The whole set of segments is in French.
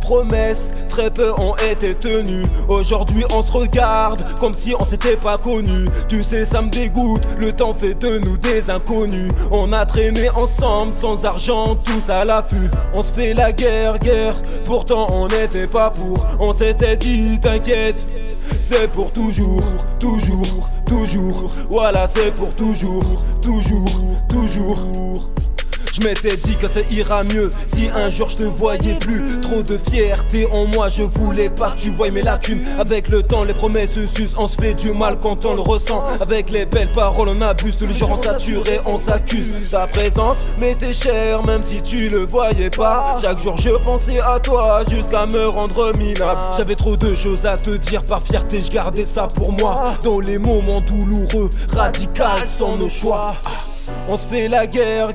promesses, très peu ont été tenues. Aujourd'hui on se regarde comme si on s'était pas connus. Tu sais ça me dégoûte, le temps fait de nous des inconnus. On a traîné ensemble sans argent, tous à l'affût. On se fait la guerre, pourtant on n'était pas pour. On s'était dit t'inquiète, c'est pour toujours, toujours, toujours. Voilà c'est pour toujours, toujours, toujours. Je m'étais dit que ça ira mieux si un jour je te voyais plus. Trop de fierté en moi, je voulais pas que tu voies mes lacunes. Avec le temps les promesses se s'usent, on se fait du mal quand on le ressent. Avec les belles paroles on abuse, tous les jours on sature et on s'accuse. Ta présence m'était chère même si tu le voyais pas. Chaque jour je pensais à toi jusqu'à me rendre minable. J'avais trop de choses à te dire, par fierté je gardais ça pour moi. Dans les moments douloureux, radicales sont nos choix. On se fait la guerre,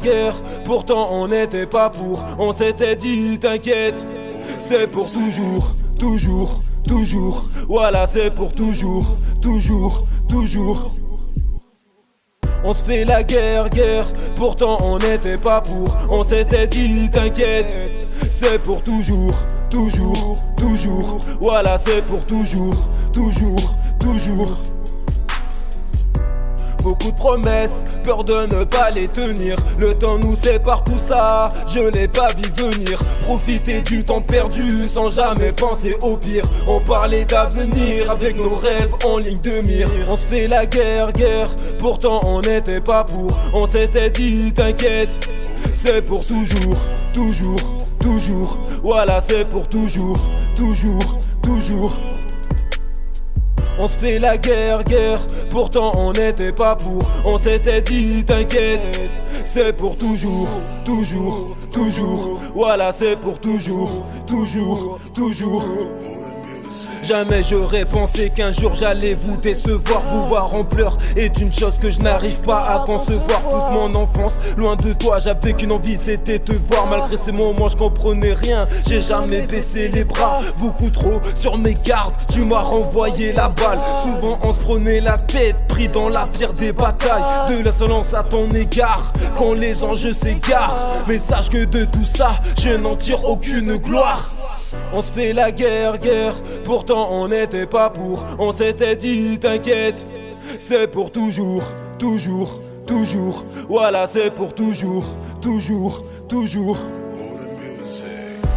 pourtant on n'était pas pour. On s'était dit t'inquiète, c'est pour toujours, toujours, toujours. Voilà c'est pour toujours, toujours, toujours. On se fait la guerre, pourtant on n'était pas pour. On s'était dit t'inquiète, c'est pour toujours, toujours, toujours. Voilà c'est pour toujours, toujours, toujours. Beaucoup de promesses, peur de ne pas les tenir. Le temps nous sépare, tout ça, je l'ai pas vu venir. Profiter du temps perdu sans jamais penser au pire. On parlait d'avenir avec nos rêves en ligne de mire. On se fait la guerre, pourtant on n'était pas pour. On s'était dit t'inquiète, c'est pour toujours, toujours, toujours. Voilà c'est pour toujours, toujours, toujours. On se fait la guerre, pourtant on n'était pas pour. On s'était dit t'inquiète, c'est pour toujours, toujours, toujours. Voilà c'est pour toujours, toujours, toujours. Jamais j'aurais pensé qu'un jour j'allais vous décevoir. Vous voir en pleurs est une chose que je n'arrive pas à concevoir. Toute mon enfance, loin de toi, j'avais qu'une envie, c'était te voir. Malgré ces moments, je comprenais rien, j'ai jamais baissé les bras. Beaucoup trop sur mes gardes, tu m'as renvoyé la balle. Souvent on se prenait la tête, pris dans la pire des batailles. De l'insolence à ton égard, quand les enjeux s'égarent. Mais sache que de tout ça, je n'en tire aucune gloire. On se fait la guerre, pourtant on n'était pas pour. On s'était dit t'inquiète, c'est pour toujours, toujours, toujours. Voilà c'est pour toujours, toujours, toujours.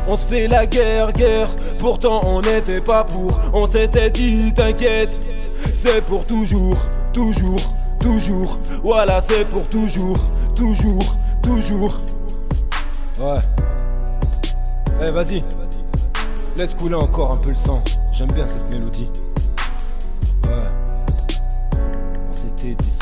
On se fait la guerre, pourtant on n'était pas pour. On s'était dit t'inquiète, c'est pour toujours, toujours, toujours. Voilà c'est pour toujours, toujours, toujours. Ouais. Eh vas-y, laisse couler encore un peu le sang. J'aime bien cette mélodie. Ouais. On s'était dit